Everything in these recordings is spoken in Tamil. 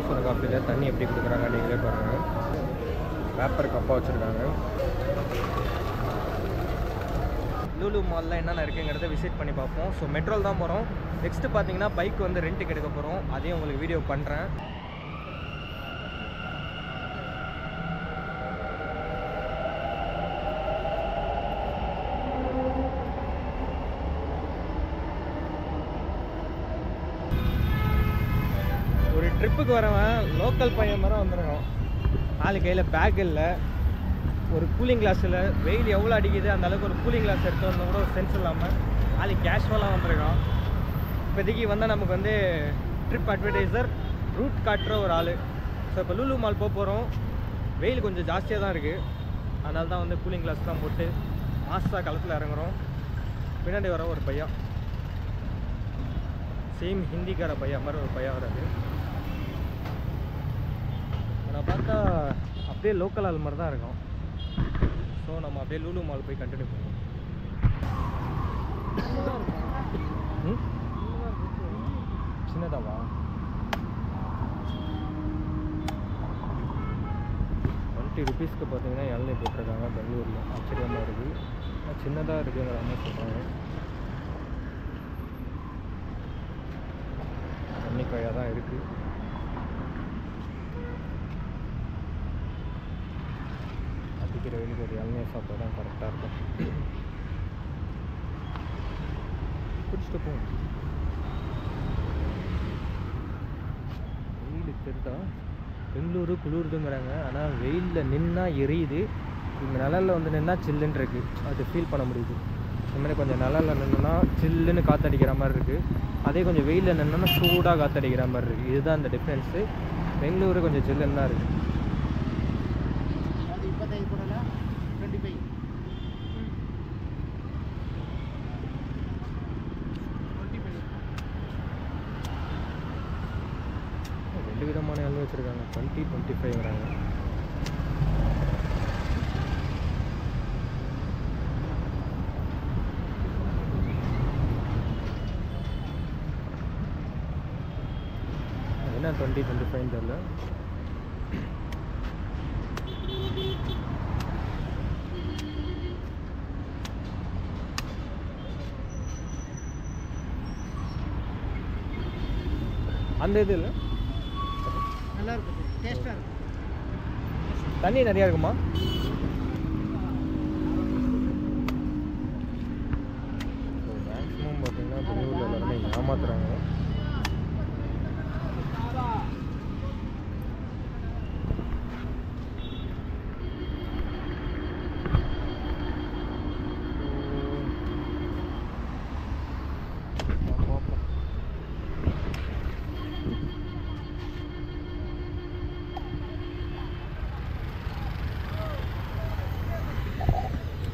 சொன்ன காஃபியில் தண்ணி எப்படி கொடுக்குறாங்க நீங்களே பாருங்கள். பேப்பர் கப்பாக வச்சுருக்காங்க. லூலு மாலில் என்னென்ன இருக்குங்கிறத விசிட் பண்ணி பார்ப்போம். ஸோ மெட்ரோல் தான் போகிறோம். நெக்ஸ்ட்டு பார்த்தீங்கன்னா பைக் வந்து ரெண்ட்டுக்கு எடுக்க போகிறோம். அதையும் உங்களுக்கு வீடியோ பண்ணுறேன். ஒரு ட்ரிப்புக்கு வரவன் லோக்கல் பையன் மாதிரி வந்துருக்கோம். நாலு கையில் பேக் இல்லை, ஒரு கூலிங் கிளாஸில் வெயில் எவ்வளோ அடிக்குது அந்த அளவுக்கு ஒரு கூலிங் கிளாஸ் எடுத்து வந்தால் கூட ஒரு சென்ஸ் இல்லாமல் நாளைக்கு கேஷுவலாக வந்திருக்கோம். இப்போதைக்கு வந்து நமக்கு வந்து ட்ரிப் அட்வர்டைசர் ரூட் காட்டுற ஒரு ஆள். ஸோ இப்போ லூலு மால் போக போகிறோம். வெயில் கொஞ்சம் ஜாஸ்தியாக தான் இருக்குது, அதனால தான் வந்து கூலிங் கிளாஸ் தான் போட்டு மாசாக களத்தில் இறங்குறோம். பின்னாடி வர ஒரு பையன், சேம் ஹிந்திக்கார பையன் மாதிரி ஒரு பையன் வராது. நான் பார்த்தா அப்படியே லோக்கல் ஆள் மாதிரி தான் இருக்கும். ஸோ நம்ம அப்படியே லூலு மால் போய் கண்டினியூ பண்ணுவோம். சின்னதாவா? ₹20 பார்த்தீங்கன்னா இளநீ போட்டிருக்காங்க பெங்களூரில். ஆச்சரியமாக இருக்குது. சின்னதாக இருக்குங்கிற மாதிரி சொல்கிறாங்க. தண்ணிக்காயாக தான் இருக்குது. அடிக்கிற வெயிலுக்கு ஒரு இளநீ சாப்பிட்டா தான் கரெக்டாக இருக்கும். குடிச்சிட்டு போகும். வெயில் தெரிதா? பெங்களூரு குளிருதுங்கிறாங்க, ஆனால் வெயிலில் நின்னா எரியுது. இங்கே நிழலில் வந்து நின்னா சில்லுன்னு இருக்குது, அது ஃபீல் பண்ண முடியுது. இந்த மாதிரி கொஞ்சம் நிழலில் நின்றுனா சில்லுன்னு காற்றடிக்கிற மாதிரி இருக்குது, அதே கொஞ்சம் வெயிலில் நின்னோன்னா சூடாக காற்றடிக்கிற மாதிரி இருக்குது. இதுதான் இந்த டிஃப்ரென்ஸு. பெங்களூரு கொஞ்சம் சில்லுன்னு தான் இருக்குது. ரெண்டு விதமான இளநீ வச்சுருக்காங்க. 20, 25 வராங்க. என்ன 20, 25 தெரியல. அந்த இது இல்லை, நல்லா இருக்கும், டேஸ்ட்டாக இருக்கும். தண்ணி நிறையா இருக்குமா? மேக்ஸிமம் பார்த்தீங்கன்னா பெங்களூரில் எல்லாருமே ஏமாத்துறாங்க.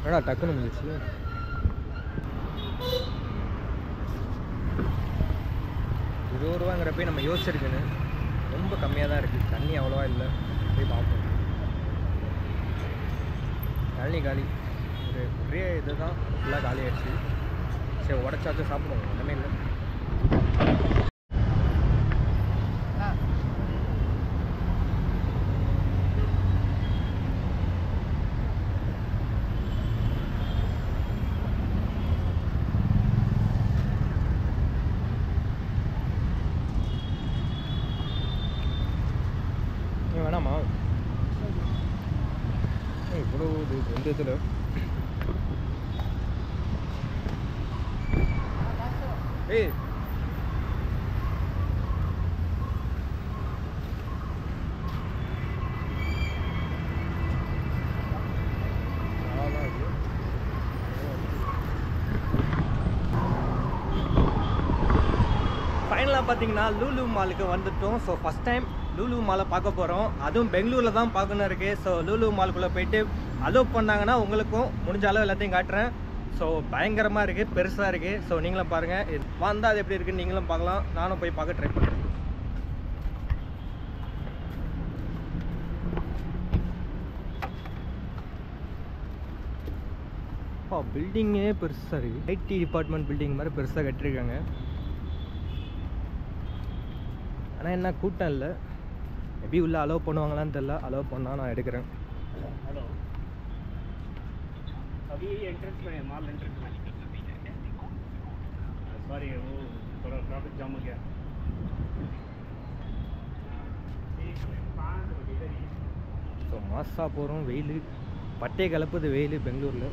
என்னடா டக்குன்னு முடிச்சு. ₹20 நம்ம யோசிச்சிருக்குன்னு ரொம்ப கம்மியாக தான் இருக்குது. தண்ணி அவ்வளோவா இல்லை. போய் பார்ப்போம். காலி காலி ஒரு ஒரே இது தான் ஃபுல்லாக காலி ஆகிடுச்சு. சரி உடச்சாச்சும் சாப்பிடுவோம், ஒன்றுமே இல்லை. வேணாமா? இவ்வளோ இது ரெண்டு இதில் ஏய் ஃபைனலாக பார்த்தீங்கன்னா லூலு மாலுக்கு வந்துட்டோம். ஸோ ஃபஸ்ட் டைம் லூலு மாலை பார்க்க போகிறோம். அதுவும் பெங்களூரில் தான் பார்க்கணும் இருக்குது. ஸோ லூலு மாலுக்குள்ளே போயிட்டு அலோவ் பண்ணாங்கன்னா உங்களுக்கும் முடிஞ்ச அளவு எல்லாத்தையும் காட்டுறேன். ஸோ பயங்கரமாக இருக்குது, பெருசாக இருக்குது. ஸோ நீங்களும் பாருங்கள், வந்தால் அது எப்படி இருக்குன்னு நீங்களும் பார்க்கலாம். நானும் போய் பார்க்க ட்ரை பண்ணுறேன். பில்டிங்கே பெருசாக இருக்குது. ஐடி டிபார்ட்மெண்ட் பில்டிங் மாதிரி பெருசாக கட்டியிருக்காங்க. ஆனால் என்ன கூட்டம் இல்லை, மேபி உள்ளே அலோவ் பண்ணுவாங்களான்னு தெரியல. அலோவ் பண்ணால் நான் எடுக்கிறேன். हेलो अभी एंट्रेंस में माल एंट्रेंस में सॉरी वो थोड़ा ट्रैफिक जाम हो गया ஸோ மாஸாக போகிறோம். வெயில் பட்டே கலப்புது வெயில் பெங்களூரில்.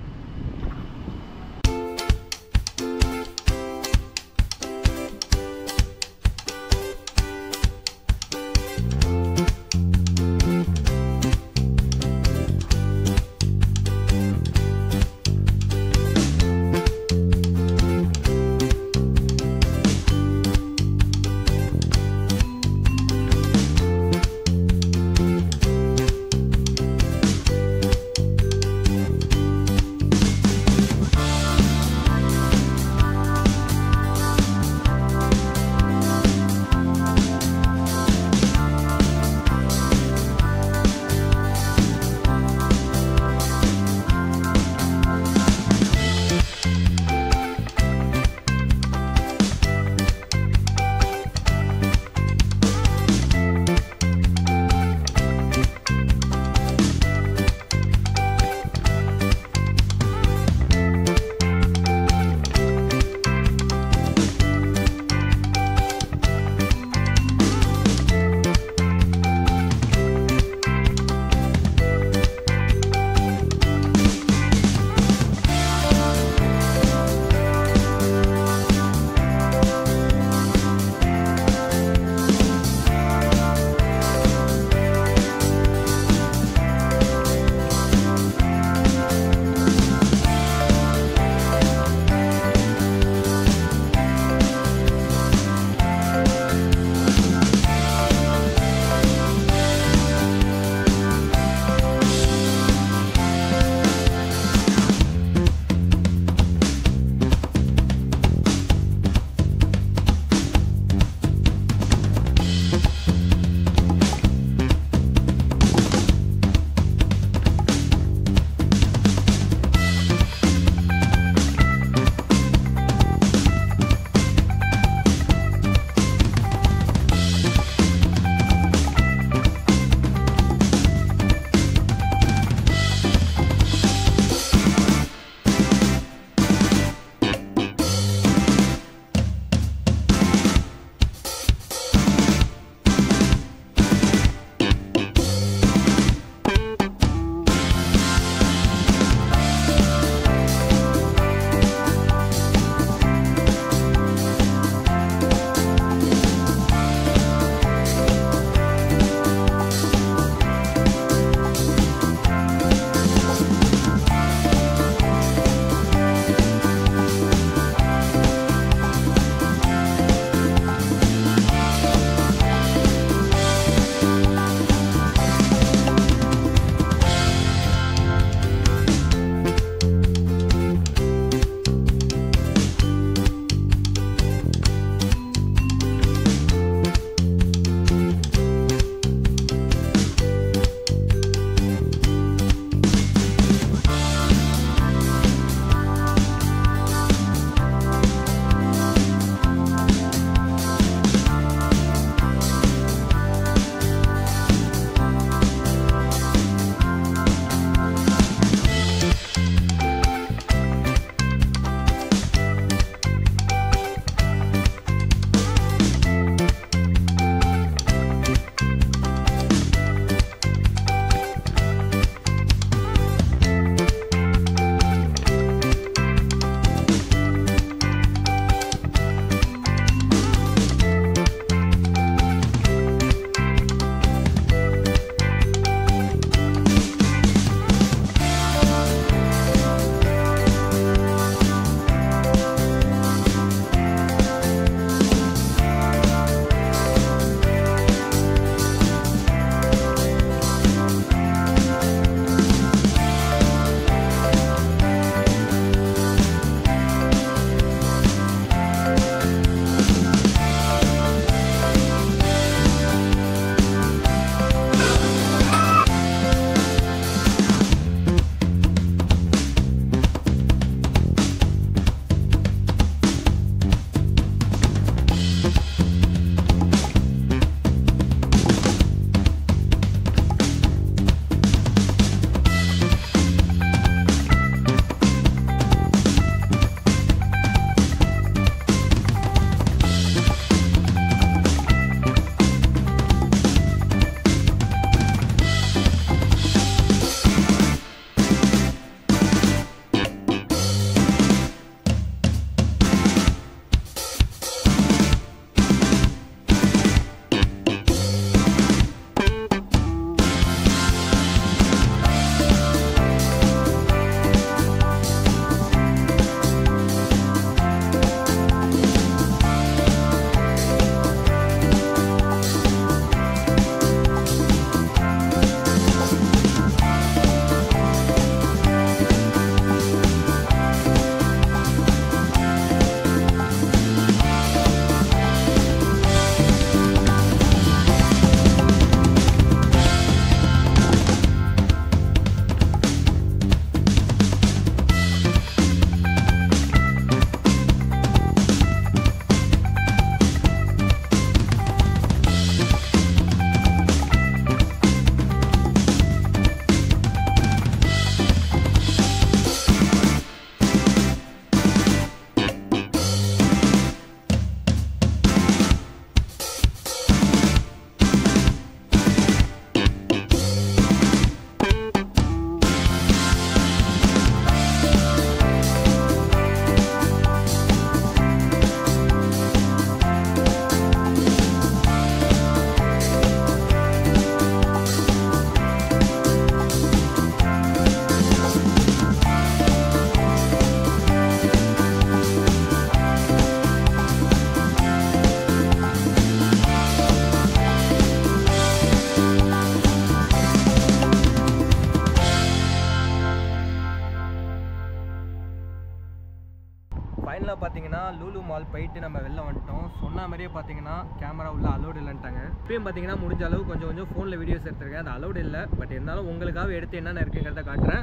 ஃபைனலாக பார்த்தீங்கன்னா லூலு மால் போயிட்டு நம்ம வெளில வந்துட்டோம். சொன்ன மாதிரியே பார்த்தீங்கன்னா கேமரா உள்ள அலோடு இல்லைன்ட்டாங்க. இப்பயும் பார்த்தீங்கன்னா முடிஞ்ச அளவு கொஞ்சம் ஃபோனில் வீடியோஸ் எடுத்துருக்கேன். அது அலோடு இல்லை. பட் இருந்தாலும் உங்களுக்காக எடுத்து என்னென்ன இருக்குங்கிறத காட்டுறேன்.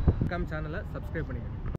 சேனலை சப்ஸ்கிரைப் பண்ணிக்கோங்க.